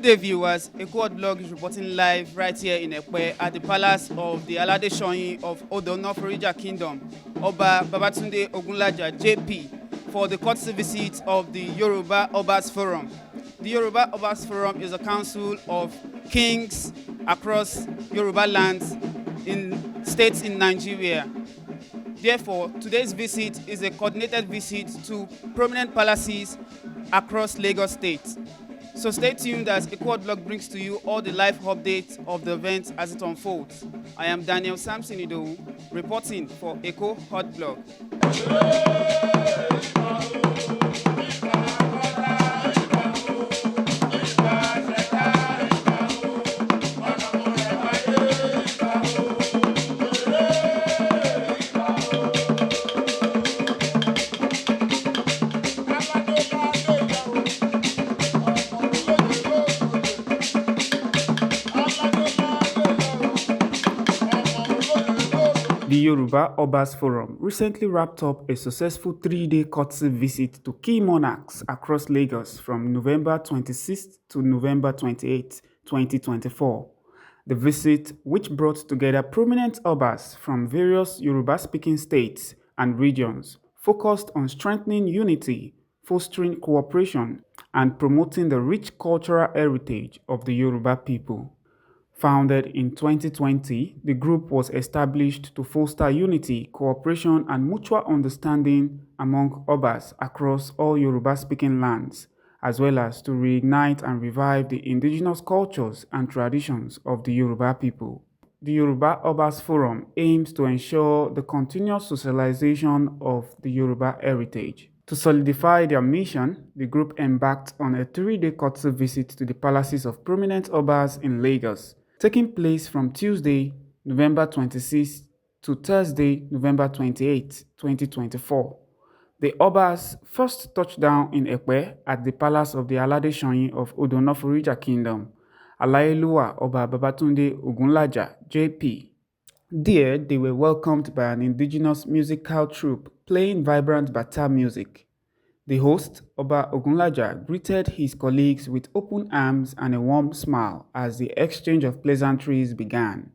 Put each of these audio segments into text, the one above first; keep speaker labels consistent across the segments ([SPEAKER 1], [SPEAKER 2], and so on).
[SPEAKER 1] Good day, viewers. Ekwodu blog is reporting live right here in Ekpe at the palace of the Aladeshoyinofodonoforija Kingdom, Oba Babatunde Ogunlaja JP, for the courtesy visit of the Yoruba Obas Forum. The Yoruba Obas Forum is a council of kings across Yoruba lands in states in Nigeria. Therefore, today's visit is a coordinated visit to prominent palaces across Lagos State. So stay tuned as Ekwodu blog brings to you all the live updates of the event as it unfolds. I am Daniel Samson Idowu, reporting for Ekwodu blog. The Yoruba Obas Forum recently wrapped up a successful 3-day courtesy visit to key monarchs across Lagos from November 26th to November 28th, 2024. The visit, which brought together prominent Obas from various Yoruba-speaking states and regions, focused on strengthening unity, fostering cooperation, and promoting the rich cultural heritage of the Yoruba people. Founded in 2020, the group was established to foster unity, cooperation, and mutual understanding among Obas across all Yoruba-speaking lands, as well as to reignite and revive the indigenous cultures and traditions of the Yoruba people. The Yoruba Obas Forum aims to ensure the continuous socialization of the Yoruba heritage. To solidify their mission, the group embarked on a 3-day courtesy visit to the palaces of prominent Obas in Lagos, taking place from Tuesday, November 26th to Thursday, November 28th, 2024. The Obas first touched down in Ekpe at the palace of the Aladeshoyinofodonoforija Kingdom, Alayeluwa Oba Babatunde Ogunlaja JP. There, they were welcomed by an indigenous musical troupe playing vibrant Bata music. The host, Oba Ogunlaja, greeted his colleagues with open arms and a warm smile as the exchange of pleasantries began.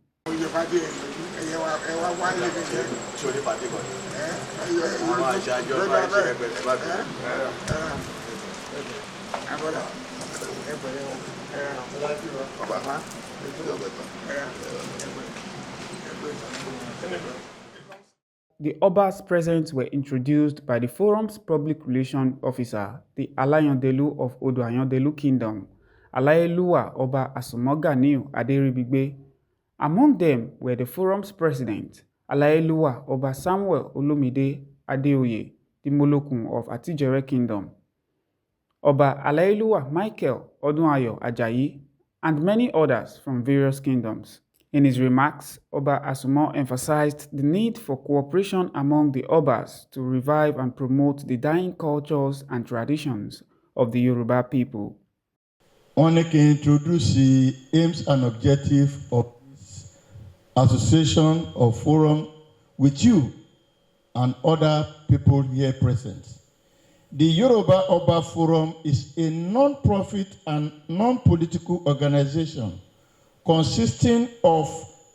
[SPEAKER 1] The Obas present were introduced by the forum's public relations officer, the alayandeluofodoayandelu Kingdom, Alayeluwa Oba Asumoganiu Aderibigbe. Among them were the forum's president, Alayeluwa Oba Samuel Olumide Adeoye, the Molokun of Ijora Kingdom, Oba Alayeluwa Michael Odunayo Ajayi, and many others from various kingdoms. In his remarks, Oba Asumo emphasized the need for cooperation among the Obas to revive and promote the dying cultures and traditions of the Yoruba people.
[SPEAKER 2] Only can introduce the aims and objectives of this association or forum with you and other people here present. The Yoruba Obas Forum is a non-profit and non-political organization consisting of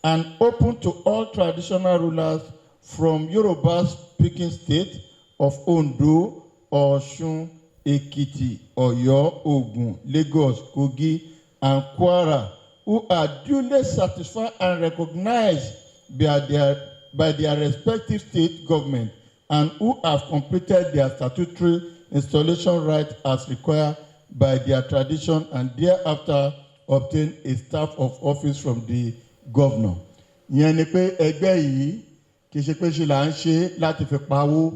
[SPEAKER 2] and open to all traditional rulers from Yoruba-speaking states of Ondo, Osun, Ekiti, Oyo, Ogun, Lagos, Kogi, and Kwara, who are duly certified and recognized by their respective state government and who have completed their statutory installation rights as required by their tradition and thereafter obtain a staff of office from the governor. Ìyẹn ni pé ẹgbẹ́ yìí kì í ṣe pé ṣe là ń ṣe láti fi pawó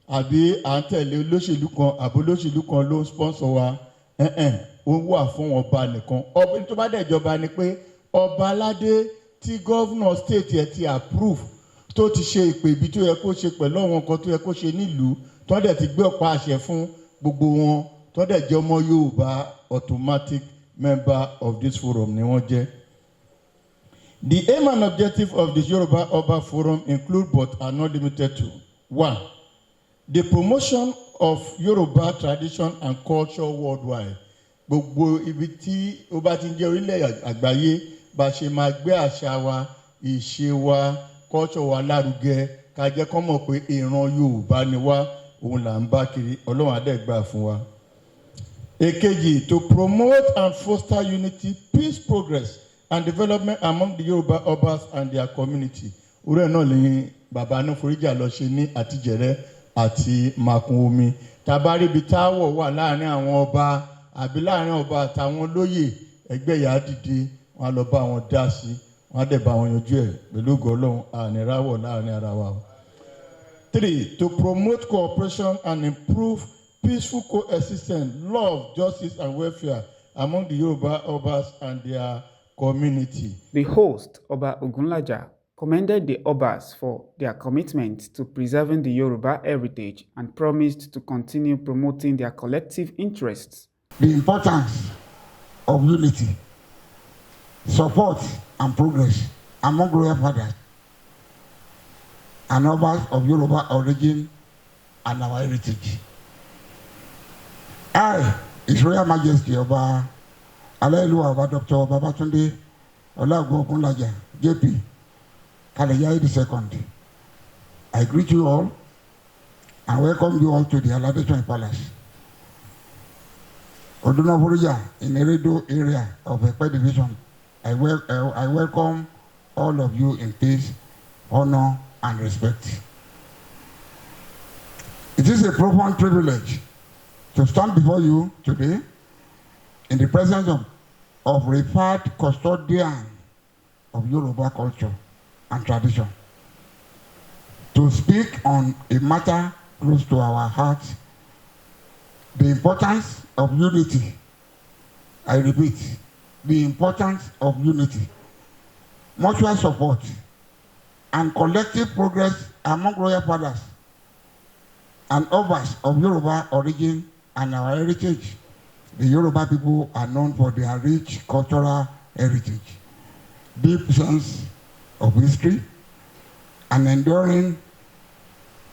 [SPEAKER 2] àbí à ń tẹ̀lé olóṣèlú kan àbí olóṣèlú kan ló ń sponsor wa. Ó wà fún ọba nìkan. Ọba tó bá dẹ̀ jọba ni pé ọba aládé tí governor state yẹ ti approve tó ti ṣe ìpè ibi tó yẹ kó ṣe pẹ̀lú àwọn nǹkan tó yẹ kó ṣe nílùú tó dẹ̀ ti gbé ọ̀pá àṣẹ fún gbogbo wọn tó dẹ̀ jẹ́ ọmọ Yorùbá automatic member of this forum ni wọ́n jẹ́. The aim and objective of the Yoruba Obas Forum include but are not limited to: 1. The promotion of Yoruba tradition and culture worldwide. gbogbo ibi tí ó bá ti ń jẹ́ orílẹ̀ àgbáyé bá ṣe máa gbé àṣà wa, ìṣe wa, culture wa lárugẹ, ká jẹ́ kó mọ̀ pé ìran Yorùbá ni wá, òun là ń bá kiri. Ọlọ́run á dẹ̀ gbà fún wa. Èkejì, to promote and foster unity, peace, progress and development among the Yoruba Obas and their community. Orí ẹ̀ náà lẹ́yìn bàbá Anoforija lọ ṣe ní Àtijẹ̀rẹ́ àti Makun Omi. Tabari ibi táwọ̀ wà láàrin àwọn ọba àbí láàrin ọba àtàwọn olóyè, ẹgbẹ́ ìyá dìde, wọn á lọ bá wọn dá sí, wọn á dẹ̀ bá wọn yanjú ẹ̀ pẹ̀lú ògo Ọlọ́run, àníráwọ̀ láàrin ara wa. 3, to promote cooperation and improve peaceful coexistence, love, justice, and welfare among the Yoruba Obas and their community.
[SPEAKER 1] The host, Oba Ogunlaja, commended the Obas for their commitment to preserving the Yoruba heritage and promised to continue promoting their collective interests.
[SPEAKER 3] The importance of unity, support, and progress among royal fathers and Obas of Yoruba origin and our heritage. I, His Royal Majesty Oba Alayandeluofodoayandelu Dr. Babatunde Ogunlaja, JP, Kaleyai II. I greet you all and welcome you all to the Aladeshoyinofodonoforija Palace, Odunoforija in Eredo area of Ekpe Division. I welcome all of you in peace, honor, and respect. It is a profound privilege to stand before you today in the presence of revered custodian of Yoruba culture and tradition to speak on a matter close to our hearts, the importance of unity. I repeat, the importance of unity, mutual support, and collective progress among royal fathers and Obas of Yoruba origin and our heritage. The Yoruba people are known for their rich cultural heritage, deep sense of history, and enduring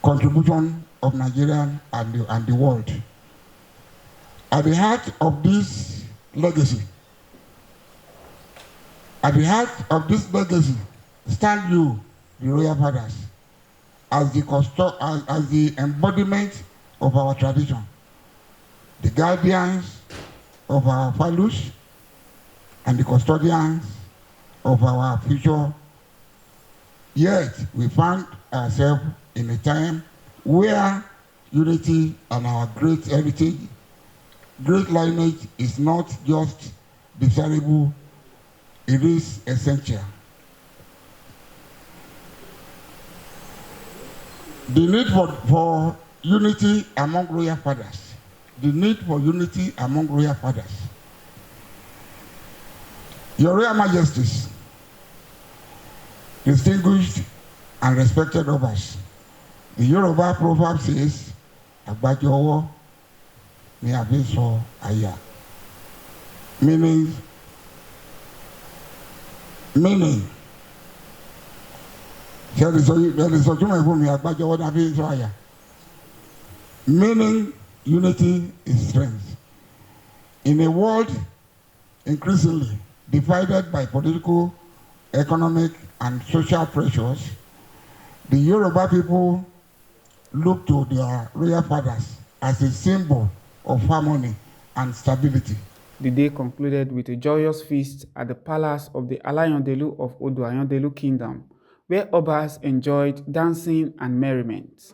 [SPEAKER 3] contribution of Nigeria and the world. At the heart of this legacy, stand you, the royal fathers, as the embodiment of our tradition, the guardians of our values, and the custodians of our future. Yet we find ourselves in a time where unity and our great heritage, great lineage is not just desirable, it is essential. The need for unity among royal fathers. The need for unity among royal fathers. Your Royal Majesties, distinguished and respected Obas, the Yoruba proverb says, "Agbajo ni abiso aya," meaning unity is strength. In a world increasingly divided by political, economic, and social pressures, the Yoruba people look to their royal fathers as a symbol of harmony and stability.
[SPEAKER 1] The day concluded with a joyous feast at the palace of the Alayandeluofodoayandelu kingdom, where Obas enjoyed dancing and merriment.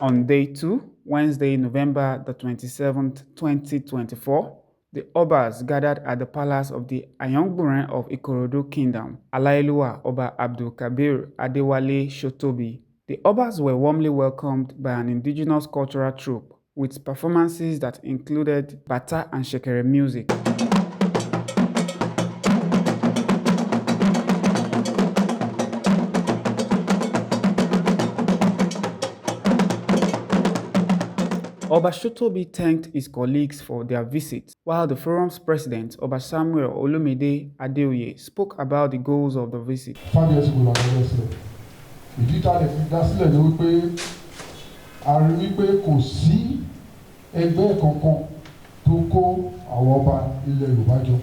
[SPEAKER 1] On day 2, Wednesday, November the 27th, 2024, the Obas gathered at the palace of the ayangburenofikorodu of Ikorodu Kingdom, Alayeluwa Oba Abdulkabir Adewale Shotobi. The Obas were warmly welcomed by an indigenous cultural troupe with performances that included bata and shekere music. Oba Shotobi thanked his colleagues for their visit, while the forum's president, Oba Samuel Olumide Adeoye, spoke about the goals of the visit.
[SPEAKER 4] 5 years ago, ìdí tá a lè fi dá sílẹ̀ ni wípé a rí wípé kò sí ẹgbẹ́ kankan tó kó àwọn ọba ilẹ̀ Yorùbá jọ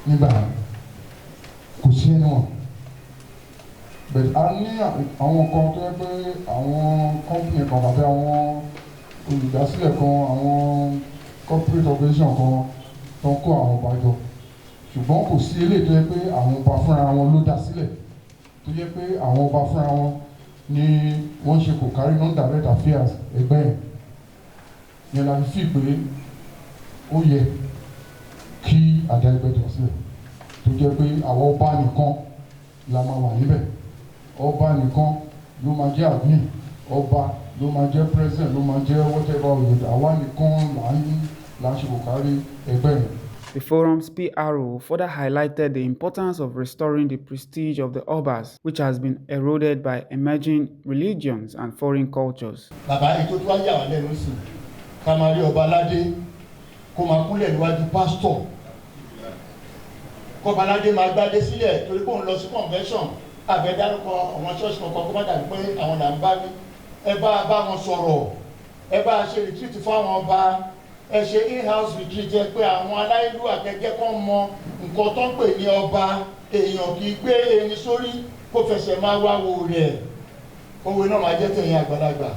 [SPEAKER 4] nígbà kò sí ẹni wọn. But a ní àwọn kan tó yẹ pé àwọn company kan tàbí àwọn olùdásílẹ̀ kan àwọn corporate organization kan tó ń kó àwọn ọba jọ ṣùgbọ́n kò sí eléyìí tó yẹ pé àwọn ọba fúnra wọn ló dá sílẹ̀ tó yẹ pé àwọn ọba fúnra wọn ni wọ́n ṣe kò kárí non-direct affairs ẹgbẹ́ yẹn la fi pé ó yẹ kí àdá ẹgbẹ́ jọ sílẹ̀ tó jẹ́ pé àwọn ọba nìkan la máa wà níbẹ̀ ọba nìkan ló máa jẹ́ admin ọba ló máa jẹ́ president ló máa jẹ́ whatever àwa nìkan là ń ṣe kò kárí ẹgbẹ́ yẹn.
[SPEAKER 1] The forum's PRO further highlighted the importance of restoring the prestige of the Obas, which has been eroded by emerging religions and foreign cultures.
[SPEAKER 2] Bàbá ètò tó wá yà wá lẹ́nu sí ká máa rí ọba aládé kó máa kúnlẹ̀ níwájú pásítọ̀ kọ́ba aládé máa gbádé sílẹ̀ torí kó ń lọ sí convention àbẹ̀dárúkọ àwọn ṣọ́ọ̀ṣì kankan kó má dàbí pé àwọn là ń bá wí ẹ bá wọn sọ̀rọ̀ ẹ bá ṣe retreat fún àwọn ọba ẹ ṣe in-house retreat jẹ́ pé àwọn aláìlú àkẹ́kẹ́ kan mọ nǹkan tó ń pè ní ọba èèyàn kì í gbé ẹni sórí kó fẹsẹ̀ máa wá wo rẹ̀ òwe náà máa jẹ́ tẹ̀yìn àgbàlagbà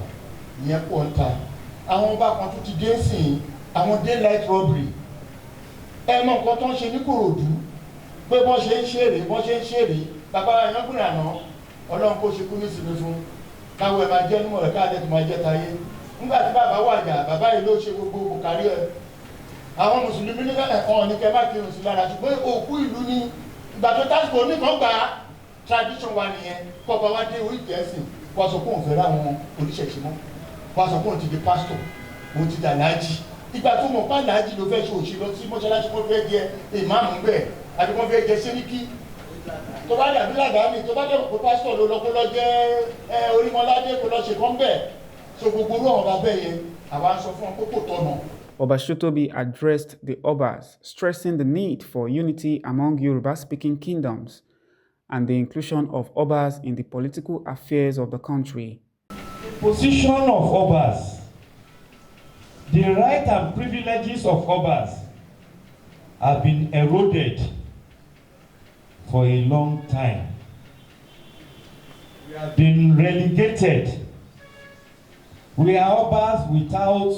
[SPEAKER 2] ìyẹn pọ̀ ń ta àwọn ọba kan tó ti dé sìn àwọn daylight robbery ẹ mọ nǹkan tó ń ṣe ní Kòròdú pé bọ́n ṣe ń ṣèrè bàbá ayangburenofikorodu àná ọlọ́run kó ṣe kú ní ìsinmi fún káwọ́ ẹ máa jẹ́ nímọ̀ rẹ̀ káàdẹ́ tó máa jẹ́ tayé nígbà tí bàbá wàjà bàbá yìí ló ṣe gbogbo bùkárí ẹ àwọn mùsùlùmí ní ẹ̀hàn ní kẹ́ má kírun sí lára ṣùgbọ́n òkú ìlú ní ìgbà tó tásìkò oníkan gba tradition wa nìyẹn kọ́ bá wá dé orí Gẹ̀ẹ́sì wọ́n sọ pé òun fẹ́ ráwọn oníṣẹ̀ṣe mọ́ wọ́n sọ pé òun ti di pásítọ̀ òun ti dà láàjì ìgbà tó mọ̀ pa láàjì ló fẹ́ ṣe òṣèlú sí mọ́ṣáláṣí kó fẹ́ jẹ ìmáàmù bẹ́ẹ̀ àti kó fẹ́ jẹ sẹ́ríkì tó bá dàbí làdáni tó bá dẹ̀kọ̀ pé pásítọ̀ ló lọ kó lọ jẹ́ orímọládé kó lọ ṣe kán bẹ́ẹ̀ so gbogbo orú àwọn bàbá yẹn àwa sọ fún wọn kó kò tọ̀nà.
[SPEAKER 1] Oba Shotobi addressed the Obas, stressing the need for unity among Yoruba-speaking kingdoms and the inclusion of Obas in the political affairs of the country.
[SPEAKER 5] The position of Obas, the rights and privileges of Obas have been eroded for a long time. We have been relegated. We are Obas without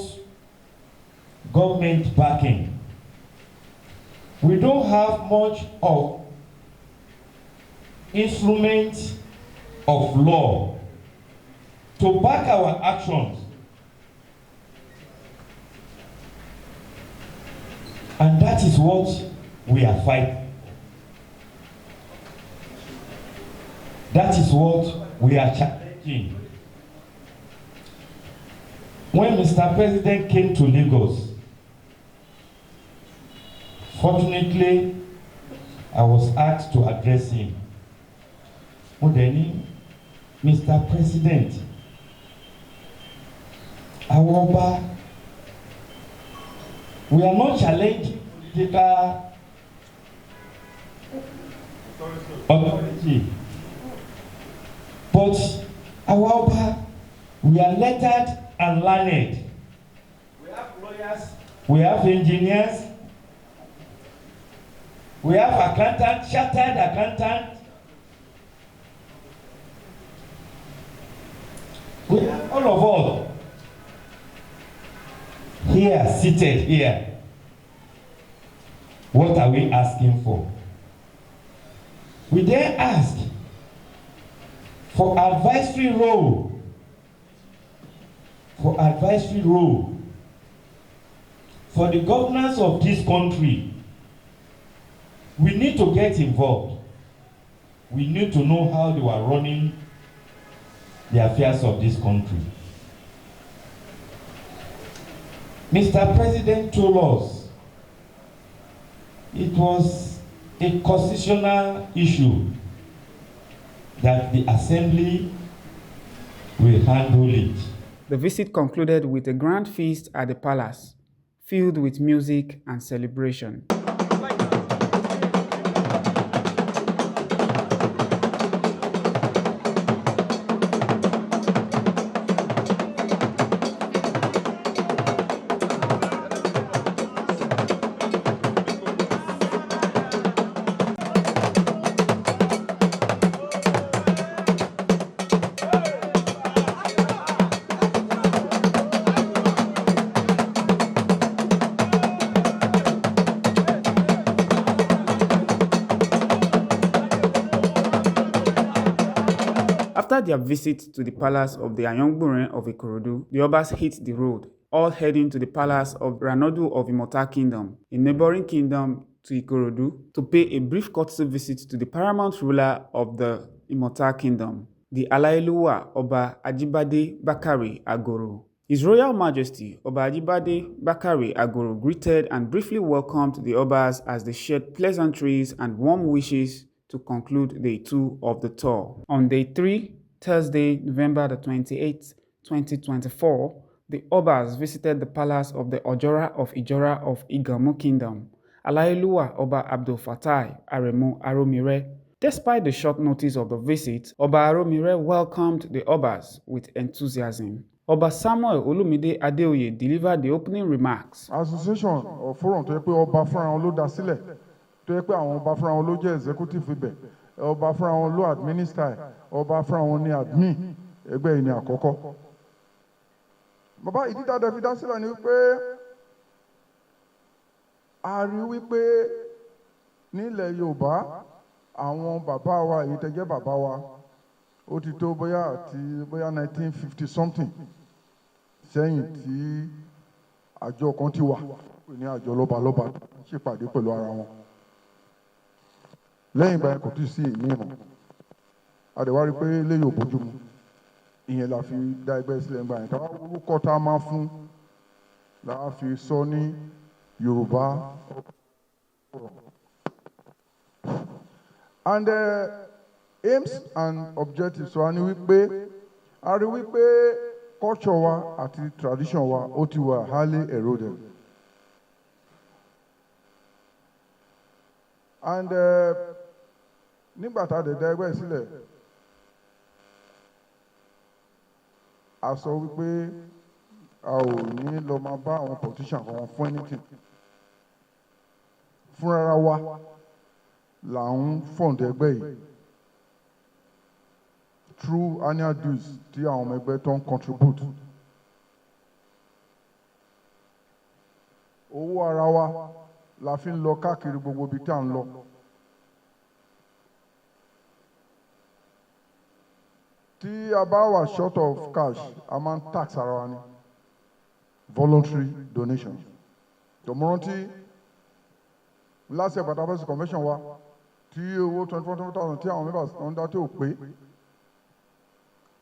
[SPEAKER 5] government backing. We don't have much of instruments of law to back our actions. And that is what we are fighting. That is what we are challenging. When Mr. President came to Lagos, fortunately, I was asked to address him. Modeni, Mr. President, our Oba, we are not challenging political authority, but our Oba, we are lettered and learned. We have lawyers, we have engineers, we have accountants, chartered accountants. We have all of us here, seated here. What are we asking for? We then ask for advisory role for advisory role for the governance of this country. We need to get involved. We need to know how they were running the affairs of this country. Mr. President told us it was a constitutional issue that the Assembly will handle it.
[SPEAKER 1] The visit concluded with a grand feast at the palace, filled with music and celebration. After their visit to the palace of the ayangburenofikorodu, the Obas hit the road, all heading to the palace of ranoduofimota kingdom, a neighboring kingdom to Ikorodu, to pay a brief courtesy visit to the paramount ruler of the Imota kingdom, the Alayeluwa Oba Ajibade Bakare Agoro. His Royal Majesty Oba Ajibade Bakare Agoro greeted and briefly welcomed the Obas as they shared pleasantries and warm wishes to conclude day 2 of the tour. On day 3, Thursday, November the 28th, 2024, the Obas visited the palace of the Ijora of Igamu Kingdom, Alayeluwa Oba Abdul Fatai Aremu Aromire. Despite the short notice of the visit, Oba Aromire welcomed the Obas with enthusiasm. Oba Samuel Olumide Adeoye delivered the opening remarks.
[SPEAKER 6] Association or forum tó yẹ pé ọba fúnra wọn ló dá sílẹ̀, tó yẹ pé àwọn ọba fúnra wọn ló jẹ́ executive ibẹ̀, ọba fúnra wọn ló administer, ọba fúnra wọn ní admin, ẹgbẹ́ yìí ní àkọ́kọ́. Bàbá ìdí tá a fi dá sílẹ̀ ni wípé a rí wípé nílẹ̀ Yorùbá àwọn bàbá wa èyí tẹ́ jẹ́ bàbá wa ó ti tó bóyá 1950 something sẹ́yìn tí àjọ kan ti wà ní àjọ lọ́balọ́ba ṣèpàdé pẹ̀lú ara wọn. Lẹ́yìn ìgbà yẹn kò tí ì sí ìní ìmọ̀ àdèwárí pé lẹ́yìn òbójúmu ìyẹn la fi dá ẹgbẹ́ sílẹ̀ ńgbà yẹn táwa orúkọ tá a máa fún la fi sọ ní Yoruba Forum. And aims and objectives wa ni wípé a rí wípé culture wa àti tradition wa ó ti wà highly eroded. And nígbà tá a dẹ̀ dá ẹgbẹ́ sílẹ̀ a sọ wípé a ò ní lọ máa bá àwọn politician kan fún anything fúnra wa là ń fund ẹgbẹ́ yìí through annual dues tí àwọn ọmọ ẹgbẹ́ tó ń contribute. Owó ara wa la fi ń lọ káàkiri gbogbo ibi tí à ń lọ. Tí a bá wà short of cash, a máa ń tax ara wa ni. Voluntary donation. Tòmọ́rántí last year bàtà fẹ́sì convention wa tí owó 24,000 tí àwọn members ń dá tí ò pé.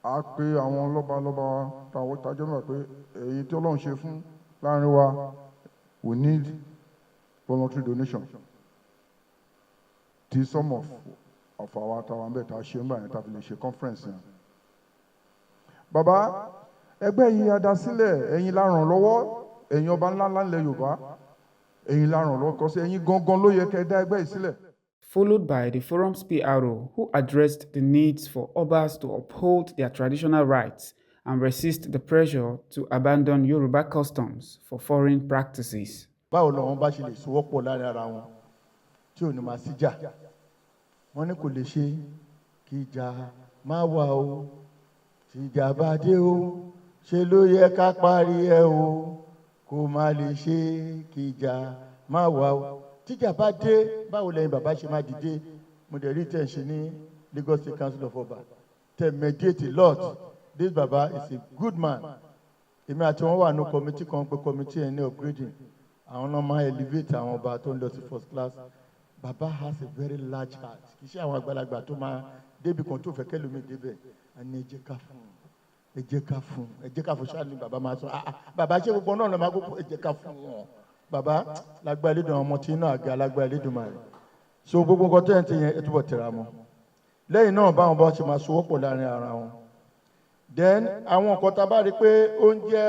[SPEAKER 6] A pe àwọn lọ́balọ́ba táwọn ìtajọ́ náà pé èyí tí Ọlọ́run ṣe fún láàrin wa we need voluntary donation. Tí some of our táwọn bẹ́ẹ̀ tá a ṣe ń bá yẹn tá a fi lè ṣe conference yẹn. Bàbá ẹgbẹ́ yìí adásílẹ̀ ẹ̀yin la ràn lọ́wọ́ ẹ̀yin ọba ńlá ńlá ilẹ̀ Yorùbá ẹ̀yin la ràn lọ́wọ́ kọ́sí ẹ̀yin gangan ló yẹ kẹ́ ẹ dá ẹgbẹ́ yìí sílẹ̀.
[SPEAKER 1] Followed by the forum's PRO, who addressed the needs for Obas to uphold their traditional rights and resist the pressure to abandon Yoruba customs for foreign practices.
[SPEAKER 2] Báwo làwọn bá ṣe lè sowọ́pọ̀ láàrin ara wọn tí ò ní máa síjà? Wọ́n ní kò lè ṣe kí ìjà máa wà o, tí ìjà bá dé o, ṣe ló yẹ ká parí ẹ o, kó má lè ṣe kí ìjà máa wà o. Tíjà bá dé, báwo lẹ́yìn bàbá ṣe máa dìde? Mo dẹ̀ rí tẹ̀ ṣe ní Lagos State Council of Oba. Tẹ̀ mediate a lot. This Baba is a good man. èmi àti wọn wà ní committee kan pé committee ẹ̀ ní upgrading àwọn náà máa elevate àwọn ọba tó ń lọ sí first class. Baba has a very large heart. Kì í ṣe àwọn àgbàlagbà tó máa débi kan tó fẹ́ kẹ́lòmíì débẹ̀. Àní ẹ jẹ́ ká fún ẹ jẹ́ ká fún ẹ jẹ́ ká fún ṣáà ni bàbá máa sọ bàbá ṣé gbogbo náà lọ máa gbogbo ẹ jẹ́ ká fún wọn. Bàbá lágbára Elédùn àwọn ọmọ tí inú àga lágbára Elédùn máa rẹ̀. So gbogbo nǹkan tó yẹn ti yẹn ẹ túbọ̀ tẹ̀ra mọ́. Lẹ́yìn náà báwọn bá ṣe máa sowọ́pọ̀ láàrin ara wọn. Then àwọn nǹkan tá a bá rí pé ó ń jẹ́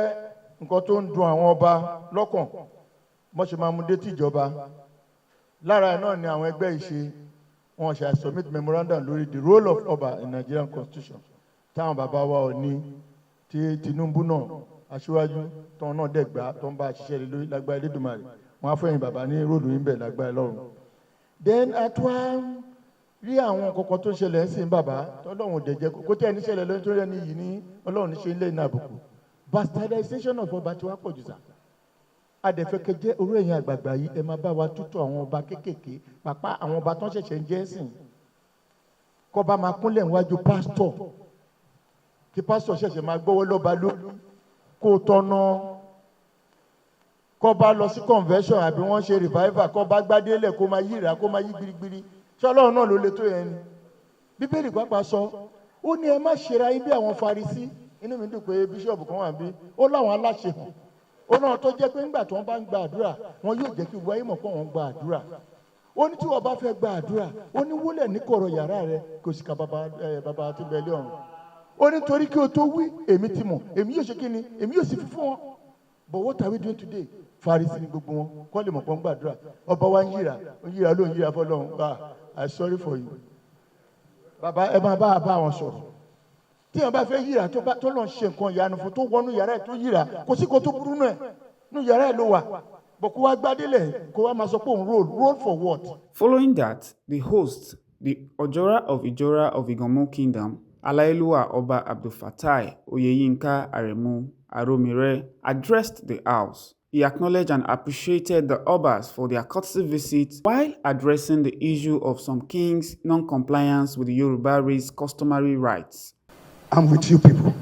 [SPEAKER 2] nǹkan tó ń dùn àwọn ọba lọ́kàn wọ́n ṣe máa mú dé tìjọba. Lára ẹ̀ náà ni àwọn ẹgbẹ́ ìṣe wọn ṣe submit memorandum lórí the role of ọba in Nigerian constitution táwọn bàbá wa ò ní tí Tinubu náà aṣíwájú tóun náà dẹ̀ gbà tó ń bá a ṣiṣẹ́ lé lórí lágbára Elédùmarè wọn á fẹ́yìn bàbá ní róòlù yín bẹ̀ lágbára lọ́rùn. Then àtúwá rí àwọn kọ̀ọ̀kan tó ṣẹlẹ̀ ń sìn bàbá tọ́lọ́run ò dẹ̀ jẹ́ kó tẹ́ ẹ̀ ní ṣẹlẹ̀ lórí tó rẹ̀ ní yìí ní Ọlọ́run ní ṣe ń lé ní àbùkù. Bastardization of ọba tí wàá pọ̀ jù sá. Adẹ̀fẹ́kẹ́ jẹ́ orú ẹ̀yìn àgbààgbà yìí ẹ máa bá wa tútù àwọn ọba kéékèèké pàpà àwọn ọba tó ń ṣẹ̀ṣẹ̀ ń jẹ́ sìn kọ́ba máa kúnlẹ̀ níwájú pásítọ̀ kí pásítọ̀ ṣẹ̀ṣẹ̀ máa gbọ́wọ́ lọ́ba lórí kó tọ́nà kọ́ba lọ sí convention àbí wọ́n ṣe revival kọ́ba gbádélẹ̀ kó máa yíra kó máa yí gbirigbiri ṣé Ọlọ́run náà ló lè tó yẹn ni. Bíbélì pápá sọ ó ní ẹ má ṣera yín bí àwọn Farisí. Inú mi dùn pé bíṣọ̀bù kan wà bí ó láwọn aláṣẹ hàn ó náà tó jẹ́ pé nígbà tí wọ́n bá ń gba àdúrà wọn yóò jẹ́ kí wáyé mọ̀ pé wọ́n ń gba àdúrà. Ó ní tí wọ́n bá fẹ́ gba àdúrà ó ní wólẹ̀ ní kọ̀rọ̀ yàrá rẹ kò sì ka bàbá tí bẹ́ẹ̀ lé ọ̀run. Ó ní torí kí o tó wí èmi ti mọ̀ èmi yóò ṣe kí ni èmi yóò sì fi fún wọn. But what are we doing today? Farisi ni gbogbo wọn kọ́ lè mọ̀ pé wọ́n gbàdúrà ọba wa ń yíra ló ń yíra fọlọ́run. I sorry for you. Bàbá ẹ máa bá wọn sọ̀rọ̀. Tí wọn bá fẹ́ yíra tó lọ ṣe nǹkan ìyanu fún tó wọnú yàrá ẹ̀ tó yíra kò sí kó tó burú náà nú yàrá ẹ̀ ló wà bọ̀ kó wá gbádélẹ̀ kó wá máa sọ pé òun roll for what.
[SPEAKER 1] Following that, the host, the Ijora of Ijora of Iganmo Kingdom, Alayeluwa Oba Abdulfatai Oyeyinka Aremu Aromire, addressed the house. He acknowledged and appreciated the Obas for their courtesy visit while addressing the issue of some kings' non-compliance with the Yoruba race customary rights.
[SPEAKER 3] I'm with you people.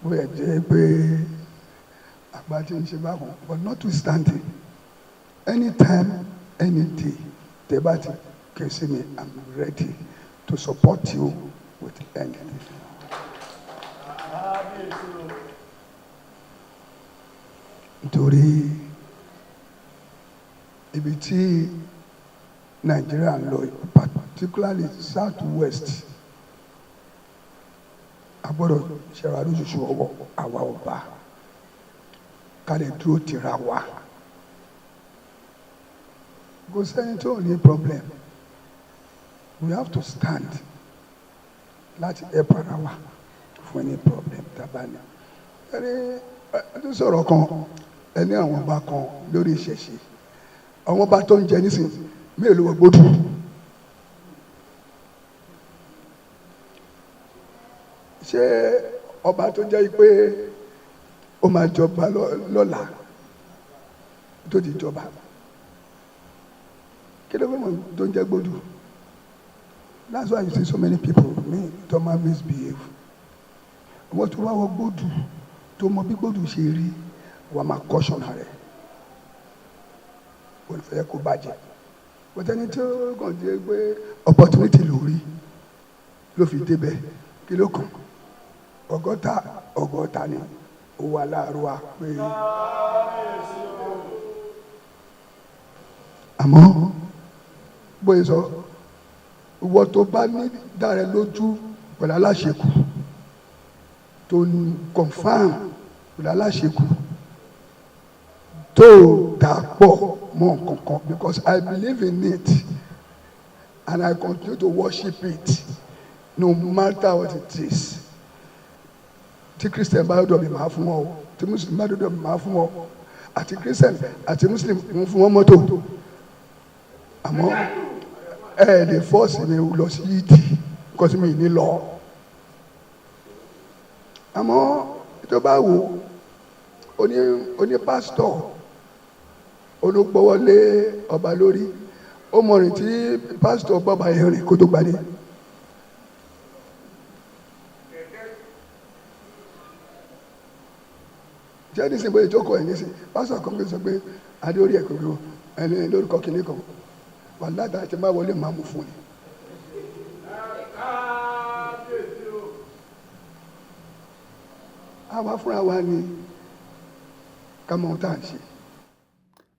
[SPEAKER 3] We are but notwithstanding, anytime, any day, Debati can see me, I'm ready to support you with anything. Nítorí ibi tí Nigeria ń lọ, particularly southwest, a gbọ́dọ̀ ṣẹ̀wá lóṣooṣù ọwọ́ àwa ọba ká lè dúró tìra wa. Kò sẹ́ni tó ní problem. We have to stand láti help ara wa fún any problem tabani. Ẹni tó sọ̀rọ̀ kan ẹni àwọn ọba kan lórí ìṣẹ̀ṣe. Àwọn ọba tó ń jẹ nísìnyí mélòó wọ gbódù. Ṣé ọba tó jẹ́ pé ó máa jọba lọ́la tó ti jọba? Kí ló fẹ́ mọ̀ tó ń jẹ́ gbódù? That's why you see so many people don't misbehave. Wọ́n tó wá wọ gbódù tó mọ bí gbódù ṣe rí wọ́n máa caution rẹ̀. Wọ́n fẹ́ kó bàjẹ́. But ẹni tó kàn jẹ́ pé opportunity lórí ló fi débẹ̀ kí ló kàn? Ọgọ́ta ni ó wà láàárọ̀ wa pé. Àmọ́ bóyá sọ ìwọ tó bá ní dára lójú pẹ̀lú aláṣekù tó ní confam pẹ̀lú aláṣekù tó dàpọ̀ mọ́ nǹkankan because I believe in it and I continue to worship it no matter what it is. Tí Christian bá dọ̀ mi máa fún wọn o, tí Muslim bá dọ̀ mi máa fún wọn o, àti Christian àti Muslim ń fún wọn mọ́tò. Àmọ́ ẹ lè fọ́ọ̀sì mi lọ sí yídì because mi ní lọ. Àmọ́ tó bá wò oní pásítọ̀ olùgbọ́wọ́lé ọba lórí
[SPEAKER 7] ó mọ rìn tí pásítọ̀ bàbá yẹn rìn kó tó gbadé. jẹ́ nísìnyí bóyá ìjókòó ẹ̀ nísìnyí pásítọ̀ kan sọ pé adé orí ẹ̀ kò gbé ẹni lórúkọ kìnìún kan wà látà tí bá wọlé máa mú fún ni. àwa fúnra wa ni ká mọ ohun tá à ń ṣe.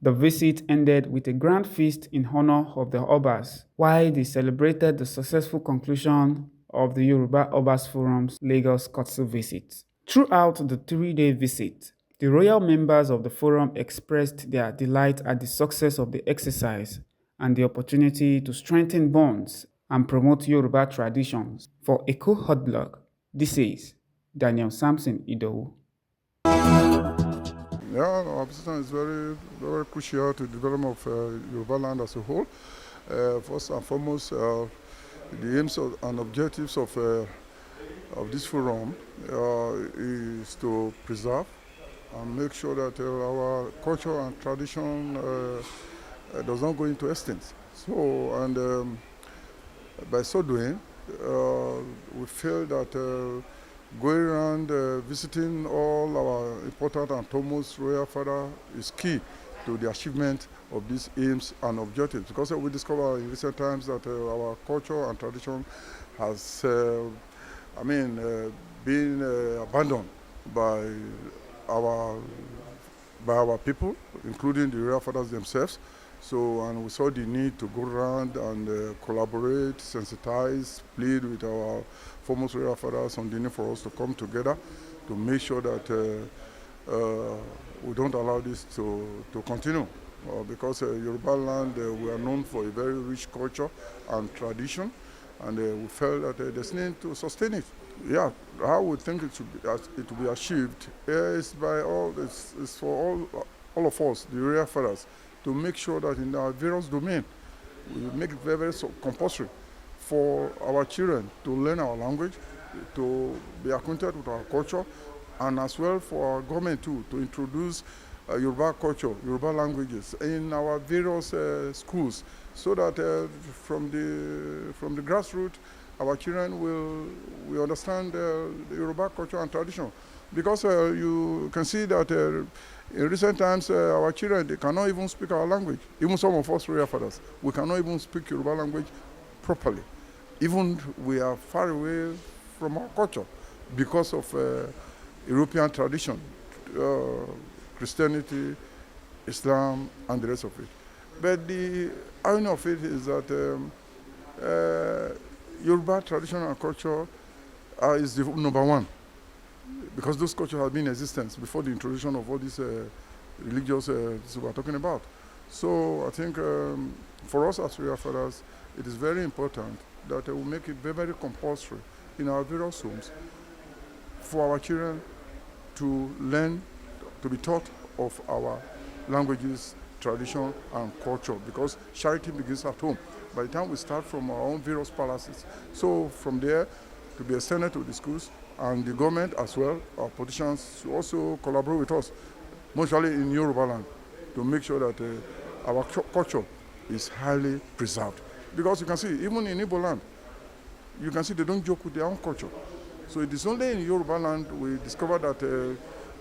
[SPEAKER 1] The visit ended with a grand feast in honor of the Obas, while they celebrated the successful conclusion of the Yoruba Obas Forum's Lagos courtesy visit. Throughout the 3-day visit, the royal members of the forum expressed their delight at the success of the exercise and the opportunity to strengthen bonds and promote Yoruba traditions. For Echo Hot Blog, this is Daniel Samson Idowu.
[SPEAKER 6] Yeah, our position is very, very crucial to the development of Yoruba land as a whole. First and foremost, the aims and objectives of this forum is to preserve and make sure that our culture and tradition does not go into extinct. So, and by so doing, we feel that going around visiting all our important and foremost royal father is key to the achievement of these aims and objectives, because we discover in recent times that our culture and tradition has been abandoned by our people, including the royal fathers themselves. So, and we saw the need to go around and collaborate, sensitize, plead with our foremost royal fathers on the need for us to come together to make sure that we don't allow this to continue. Because Yoruba land, we are known for a very rich culture and tradition, and we felt that there's need to sustain it. Yeah, how we think it will be achieved is by it's for all of us, the royal fathers, to make sure that in our various domains, we make it very, very compulsory for our children to learn our language, to be acquainted with our culture, and as well for our government too, to introduce Yoruba culture, Yoruba languages in our various schools, so that from the grassroots, our children will understand the Yoruba culture and tradition. Because you can see that in recent times, our children, they cannot even speak our language. Even some of us royal fathers, we cannot even speak Yoruba language properly. Even we are far away from our culture because of European tradition, Christianity, Islam, and the rest of it. But the irony of it is that Yoruba tradition and culture is the number one, because those cultures have been in existence before the introduction of all these religious we are talking about. So I think for us as royal fathers, it is very important that we make it very, very compulsory in our various homes for our children to learn, to be taught of our languages, tradition, and culture, because charity begins at home. By the time we start from our own various palaces, so from there to be extended to the schools, and the government as well, our politicians to also collaborate with us, mostly in Yoruba land, to make sure that our culture is highly preserved. Because you can see, even in Igbo land, you can see they don't joke with their own culture. So it is only in Yoruba land we discover that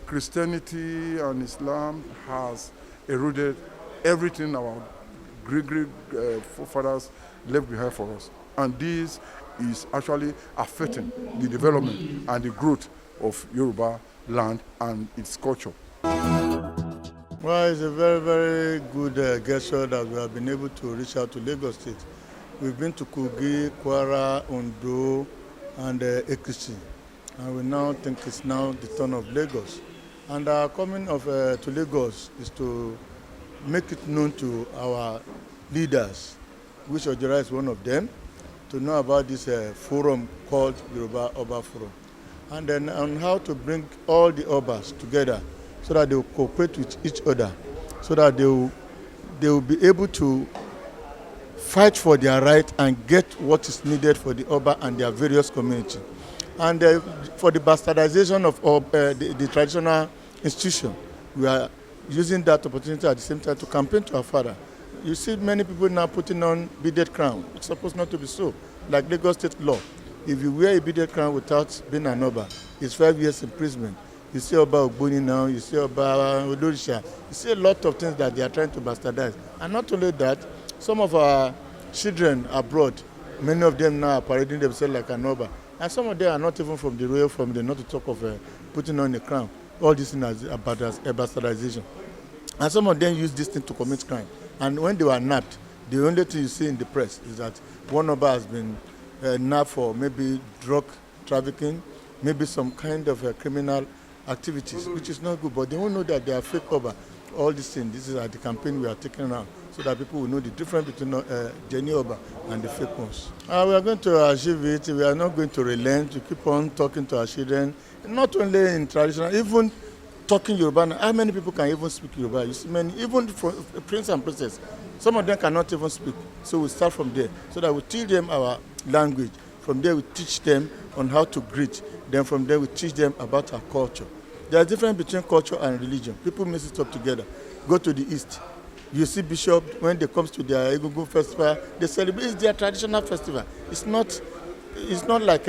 [SPEAKER 6] Christianity and Islam has eroded everything our great forefathers left behind for us. And this is actually affecting the development and the growth of Yoruba land and its culture.
[SPEAKER 2] Well, it's a very, very good gesture that we have been able to reach out to Lagos State. We've been to Kogi, Kwara, Ondo, and Ekiti, and we now think it's now the turn of Lagos. And our coming to Lagos is to make it known to our leaders, which Ijora is one of them, to know about this forum called Yoruba Obas Forum, and then on how to bring all the Obas together so that they will cooperate with each other, so that they will be able to fight for their right and get what is needed for the Oba and their various communities. And for the bastardization of the traditional institution, we are using that opportunity at the same time to campaign to our father You see many people now putting on beaded crown. It's supposed not to be so. Like Lagos state law, if you wear a beaded crown without being an Oba, it's 5 years imprisonment. You see Oba Ogboni now, you see Oba Odorisha, you see a lot of things that they are trying to bastardize. And not only that, some of our children abroad, many of them now are parading themselves like an Oba. And some of them are not even from the royal family, not to talk of putting on a crown. All this thing is about bastardization. And some of them use this thing to commit crime. And when they were nabbed, the only thing you see in the press is that one Oba has been nabbed for maybe drug trafficking, maybe some kind of criminal activities, which is not good. But they won't know that they are fake Oba. All these things, this is the campaign we are taking around, so that people will know the difference between genuine Oba and the fake ones. We are going to achieve it. We are not going to relent. We keep on talking to our children, not only in traditional, even talking Yoruba. How many people can even speak Yoruba? You see many, even for prince and princess, some of them cannot even speak. So we start from there, so that we teach them our language. From there we teach them on how to greet. Then from there we teach them about our culture. There is a difference between culture and religion. People mix it up together. Go to the east. You see bishop, when they come to their Egungun festival, they celebrate. It's their traditional festival. It's not like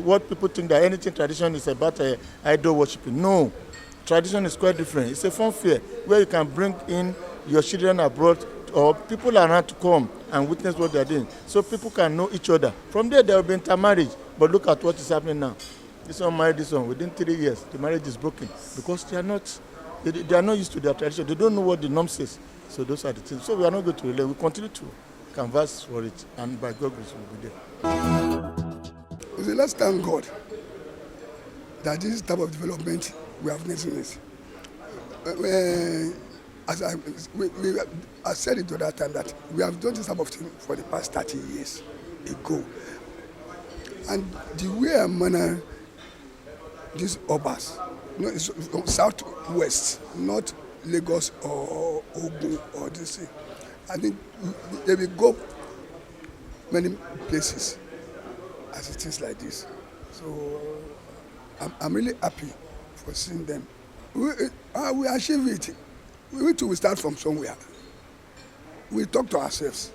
[SPEAKER 2] what people think that anything tradition is about idol worshiping. No. Tradition is quite different. It's a fun fair where you can bring in your children abroad, or people around to come and witness what they are doing, so people can know each other. From there will be intermarriage. But look at what is happening now. This one married this one. Within 3 years, the marriage is broken because they are not used to their tradition. They don't know what the norm says. So those are the things. So we are not going to relay. We continue to canvass for it, and by God grace we will be there.
[SPEAKER 7] Let's thank God that this type of development we have witnessed. As I said it the other time, that we have done this type of thing for the past 30 years ago. And the way I manage these Obas, it's from southwest, not Lagos or Ogun or this thing. I think they will go many places as it is like this. So I'm really happy for seeing them. We achieve it. We need to start from somewhere. We talk to ourselves.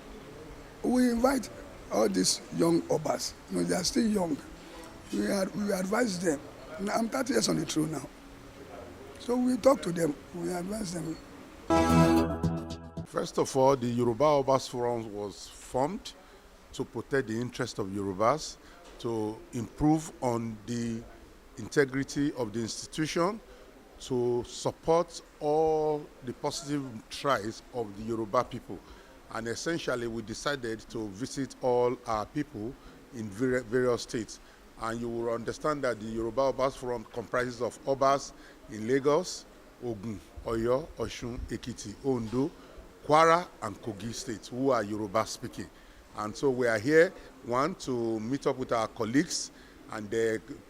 [SPEAKER 7] We invite all these young Obas. They are still young. We advise them. I'm 30 years on the throne now. So we talk to them. We advise them.
[SPEAKER 8] First of all, the Yoruba Obas Forum was formed to protect the interest of Yorubas, to improve on the integrity of the institution, to support all the positive tries of the Yoruba people. And essentially, we decided to visit all our people in various states. And you will understand that the Yoruba Obas Forum comprises of Obas in Lagos, Ogun, Oyo, Osun, Ekiti, Ondo, Kwara, and Kogi states who are Yoruba speaking. And so we are here, one, to meet up with our colleagues and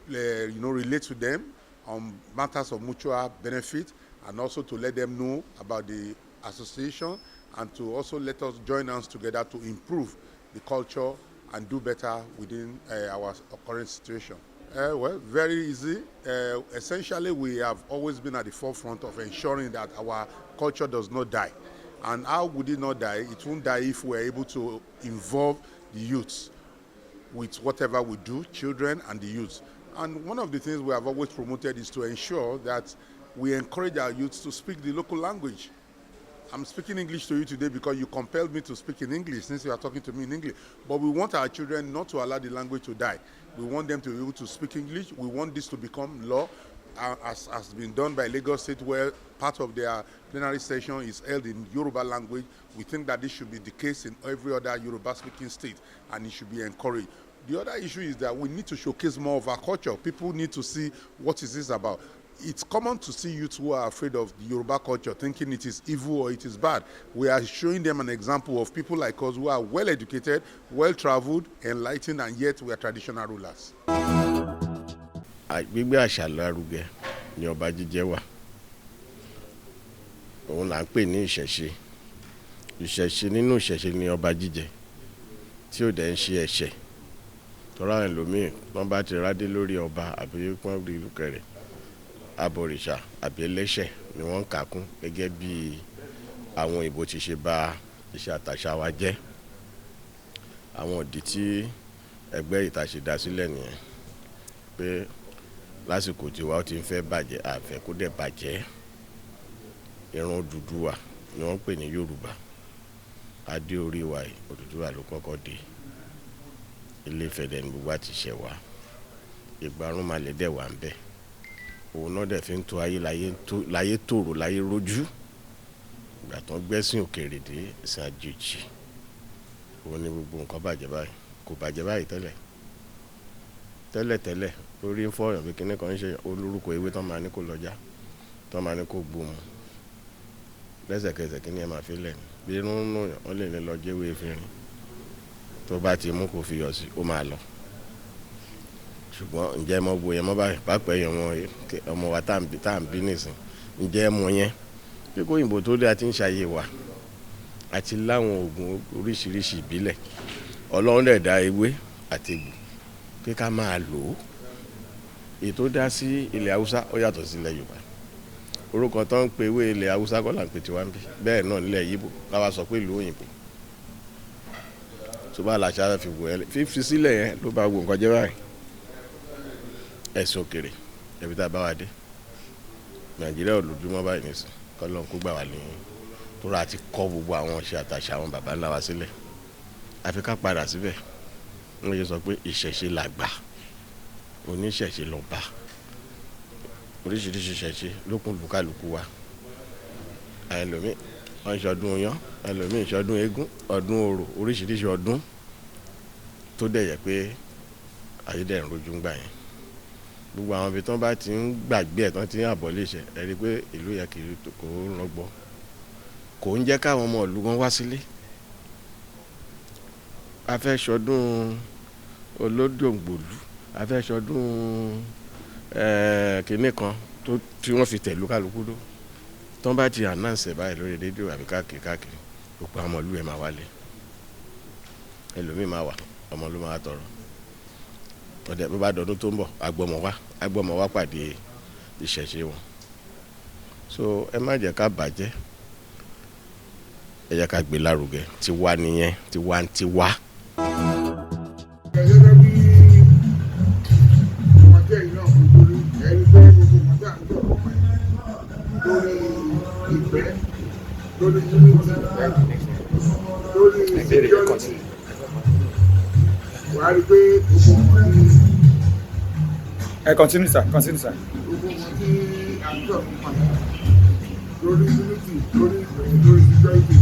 [SPEAKER 8] relate to them on matters of mutual benefit, and also to let them know about the association, and to also let us join hands together to improve the culture and do better within our current situation. Well, very easy. Essentially, we have always been at the forefront of ensuring that our culture does not die. And how would it not die? It won't die if we're able to involve the youths with whatever we do, children and the youths. And one of the things we have always promoted is to ensure that we encourage our youths to speak the local language. I'm speaking English to you today because you compelled me to speak in English, since you are talking to me in English. But we want our children not to allow the language to die. We want them to be able to speak English. We want this to become law, as has been done by Lagos State, where part of their plenary session is held in Yoruba language. We think that this should be the case in every other Yoruba-speaking state, and it should be encouraged. The other issue is that we need to showcase more of our culture. People need to see what is this about. It's common to see youths who are afraid of the Yoruba culture, thinking it is evil or it is bad. We are showing them an example of people like us who are well-educated, well-traveled, enlightened, and yet we are traditional rulers.
[SPEAKER 9] Gbígbé àṣà lárugẹ ni ọba jíjẹ wà. Òun là ń pè ní ìṣẹ̀ṣe. Ìṣẹ̀ṣe nínú ìṣẹ̀ṣe ni ọba jíjẹ, tí ó dẹ̀ ń ṣe ẹ̀ṣẹ̀. Tọ́ra ẹlòmíì wọ́n bá ti rádé lórí ọba àbí wọ́n rí ìlúkẹrẹ, abọ̀rìṣà àbí ẹlẹ́ṣẹ̀ ni wọ́n kà kún, gẹ́gẹ́ bí àwọn Ìgbò ti ṣe bà iṣẹ́ àtàṣà wa jẹ́. Àwọn òdì tí ẹgbẹ́ ìtàṣe dá sílẹ̀ nìyẹn pé lásìkò tí wa ó ti ń fẹ́ bàjẹ́ àfẹ́ kó dẹ̀ bàjẹ́. Ìran Odùduwà ni wọ́n pè ní Yorùbá. Adé orí wa yìí Odùduwà ló kọ́kọ́ dé. Ilé Ifẹ̀ dẹ̀ ni gbogbo àti ṣẹ̀ wá. Ìgbárùn malẹ̀ dẹ̀ wà ń bẹ̀. Òun náà dẹ̀ fi ń to ayé láyé tòrò láyé rójú. Ìgbà tán gbẹ́sìn òkèèrè dé ìsìn àjèjì. Òun ni gbogbo nǹkan bàjẹ́ báyìí. Kò bàjẹ́ báyìí tẹ́lẹ̀ orí ń fọyàn bí kíní kan ń ṣe olórúkọ ewé tán máa ní kó lọ́jà tán máa ní kó gbóhùn lẹ́sẹ̀kẹsẹ̀ kíní ẹ̀ máa fi lẹ̀ ní bí inú ń nù yàn wọ́n lè ní lọ jẹ́wé efinrin tó bá ti mú kó fi yọ̀ sí ó máa lọ. Ṣùgbọ́n ǹjẹ́ ẹ mọ gbogbo yẹn mọ́ báyìí pápẹ́ yẹn ọmọ wa tá à ń bí nìsín ǹjẹ́ ẹ mọ yẹn pé kó òyìnbó tó dé àti ń ṣàyè wa àti láwọn oògùn oríṣiríṣi ìbílẹ̀ Ọlọ́run dẹ̀ dá ewé àti egbò pé ká máa lò ó. Èyí tó dá sí ilẹ̀ Haúsá ó yàtọ̀ sí ilẹ̀ Yorùbá. Orúkọ tó ń pe ewé ilẹ̀ Haúsá kọ́ là ń pe tiwa ń bí bẹ́ẹ̀ náà nílẹ̀ Yíbò káwa sọ pé ìlú òyìnbó. Tó bá làṣà fi wò ẹ́ fífi sílẹ̀ yẹn ló bá wo nǹkan jẹ́ báyìí. Ẹ̀sùn òkèrè ẹbí tá a bá wa dé Nàìjíríà ò lójúmọ́ báyìí nìsín kọ́lọ́n kó gbà wá lẹ́yìn tó rà ti kọ́ gbogbo àwọn ọ̀ṣẹ́ àtàṣà àwọn bàbá ńlá wa sílẹ̀. Àfi ká padà síbẹ̀ wọ́n yẹ sọ pé ìṣẹ̀ṣe làgbà oníṣẹ̀ṣe lọ́ba oríṣiríṣi ìṣẹ̀ṣe lókun lùkàlùkù wa. Ẹlòmíì wọ́n ṣọdún Ọ̀yàn ẹlòmíì ṣọdún eégún ọdún orò oríṣiríṣi ọdún tó dẹ̀ yẹ pé ayédèrú rojú ń gbà yẹn. Gbogbo àwọn ibi tán bá ti ń gbàgbé ẹ̀ tán ti ń àbọ̀ léṣe ẹ rí i pé ìlú yẹn kiri kò ń rọgbọ kò ń jẹ́ káwọn ọmọ ìlú wọn wá sílé. A fẹ́ ṣọdún olódòǹgbòlú a fẹ́ ṣọdún kinní kan tí wọ́n fi tẹ̀lú kálukú dó tán bá ti announce báyìí lórí rédíò àbí káàkiri gbogbo àwọn ìlú ẹ̀ máa wálé ẹlòmíì máa wà ọmọ ló máa tọrọ ọdẹ bó bá dọdún tó ń bọ̀ agbọ́mọ wá pàdé ìṣẹ̀ṣe wọn. So ẹ má jẹ́ ká bàjẹ́ ẹ jẹ́ ká gbé lárugẹ tiwa nìyẹn tiwantiwa.
[SPEAKER 3] Gẹ́gẹ́ bí ọmọdé yìí náà kò torí ẹni pé gbogbo ọmọdé à ń sọ̀rọ̀ ọmọ ẹ̀ lórí ìfẹ́ lórí unity lórí security wàá rí i pé gbogbo ọmọ tí.
[SPEAKER 1] Continue sir.
[SPEAKER 3] Gbogbo ọmọ tí à ń sọ̀rọ̀ ọmọ ẹ̀ lórí unity lórí ìfẹ́ lórí security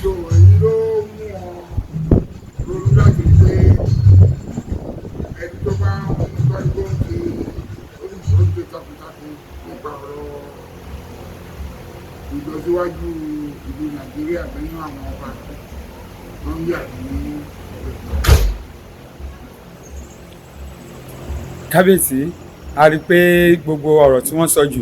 [SPEAKER 3] so èyí ló mú wọn lórí láti pé ẹni tó bá ń tọ́jú tó ń ṣe oríṣiríṣi takuntakun nípa ọ̀rọ̀ ìlọsíwájú ìlú Nàìjíríà nínú àwọn ọba tó ń yà ní
[SPEAKER 1] Kábíyèsí a rí i pé gbogbo ọ̀rọ̀ tí wọ́n sọ jù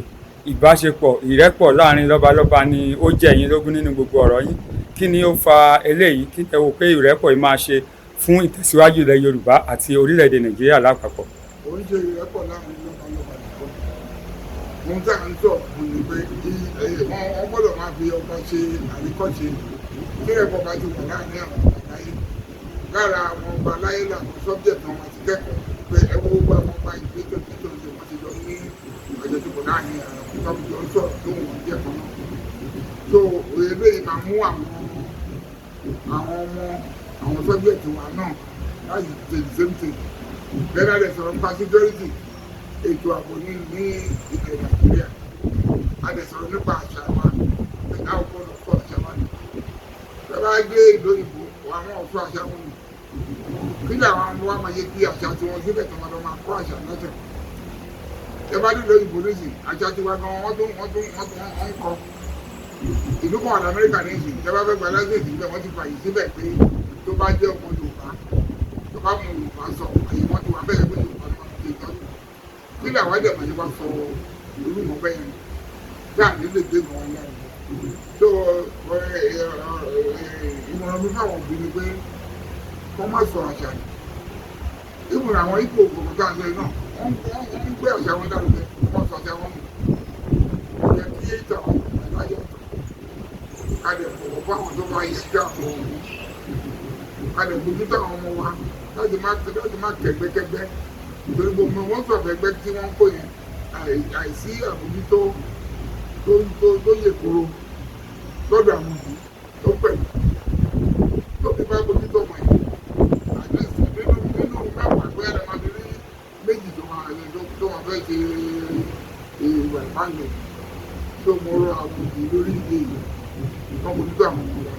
[SPEAKER 1] ìbáṣepọ̀ ìrẹ́pọ̀ láàrin lọ́balọ́ba ni ó jẹ́ ẹ̀yin lógún nínú gbogbo ọ̀rọ̀ yìí. Kí ni ó fa eléyìí kí ẹ wò pé ìrẹ́pọ̀ yìí máa ṣe fún ìtẹ̀síwájú ilẹ̀ Yorùbá àti orílẹ̀-èdè Nàìjíríà lápapọ̀?
[SPEAKER 3] Ó ń ṣe ìrẹ́pọ̀ láàrin lọ́balọ́ba nìkan. Ohun tí à ń sọ fún ni pé wọ́n gbọ́dọ̀ máa fi ọba ṣe àríkọ́ṣe kí ẹ̀kọ́ bá ti wà láàrin àwọn ọba láyé. Lára àwọn ọba láyé làwọn sọ́bjẹ̀tì wọn ti kẹ́kọ̀ọ́ pé ẹwọ́ gbogbo àwọn ọba ìgbésẹ̀ tó ń ṣe wọ́n ti lọ ní àjọṣepọ̀ láàrin àwọn sọ́bjẹ̀tì tó ń sọ̀rọ̀ tó wọ́n jẹ́ kan náà. So eléyìí máa mú àwọn sọ́bjẹ̀tì wa náà láti ṣe the same thing. Bẹ́ẹ̀ ni sọ̀rọ̀ nípa security ètò ààbò ní ilẹ̀ Nàìjíríà. A lè sọ̀rọ̀ nípa àṣà wa ẹ̀ka ọ̀pọ̀lọpọ̀ fún àṣà wa ni. Bẹ́ẹ̀ bá gbé ìlú òyìnbó àwọn ọ̀fọ̀ àṣà wọn ni. Kí ni àwọn ọmọ wa máa yẹ kí àṣà tiwọn síbẹ̀ tó máa lọ máa kọ́ àṣà lọ́sẹ̀. Ẹ bá dúró òyìnbó lóṣì àṣà tiwa gan wọ́n kọ́. Ìlú kan wà Amẹ́ríkà ní ìsìn ìjọba fẹ́ gba lẹ́sẹ̀sì níbẹ̀ wọ́n ti fàyè síbẹ̀ pé tó bá jẹ́ ọmọ Yorùbá tó bá mọ Yorùbá sọ àyè wọ́n ti wà bẹ́ẹ̀ pé Yorùbá ló máa fi ṣe ìtọ́jú. Kí ni àwọn ẹ̀dẹ̀ máa sọ irú mọ̀ bẹ́ẹ̀ yẹn gbà nílé gbé gan wọn lẹ́nu. So ìmọ̀ràn mi fáwọn òbí ni pé kọ́ má sọ àṣà ni. Ìmọ̀ràn àwọn ipò òkòkò tá à ń sọ náà wọ́n ń gbé àṣà wọn dárúkẹ wọ́n sọ àṣà wọn mọ̀. Ọ̀yẹ́ kí ètò àwọn ìlàjọ
[SPEAKER 6] ká lè bọ̀wọ̀ fún àwọn tó bá yẹ kí àwọn ọmọ ká lè bójútó àwọn ọmọ wa láti má kẹgbẹ́kẹgbẹ́ nítorí gbogbo wọn sọ̀rọ̀ ẹgbẹ́ tí wọ́n ń kó yẹn àìsí àbójútó tó yè kóró lọ́dọ̀ àwọn òbí tó pẹ̀lú tó fi bá bójútó ọmọ yìí àdéhùn nínú mẹ́wàá pé ẹ̀rọ máa fi rí méjì tó máa fẹ́ ṣe ìwà ìbánu tó mọ ọ̀rọ̀ àwọn òbí lórí ìdí èyí wọ́n bójútó àwọn ọmọ wa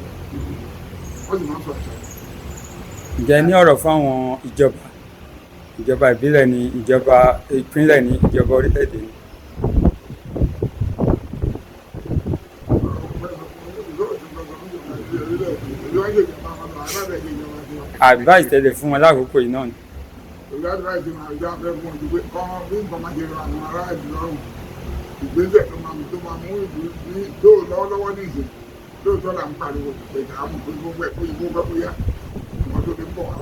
[SPEAKER 6] wọ́n sì máa ń sọ àṣà.
[SPEAKER 10] Ǹjẹ́ ní ọ̀rọ̀ fún àwọn ìjọba ìbílẹ̀ ni, ìjọba ìpínlẹ̀ ni, ìjọba orílẹ̀-èdè ni? Advice tẹ̀lé fún wọn lákòókò yìí náà ni.
[SPEAKER 6] Advice máa ń jáde fún ọdún pé kọ́ bí nǹkan máa ṣe ra àwọn ará ìlú lọ́rùn ìgbésẹ̀ tó máa mú ìlú ní lọ́wọ́lọ́wọ́ ní ìsìn lóòótọ́ là ń pariwo ìgbésẹ̀ àmọ́ pé gbogbo ẹ̀ kó yẹ kó yá ọmọ tó ti ń bọ̀ wá.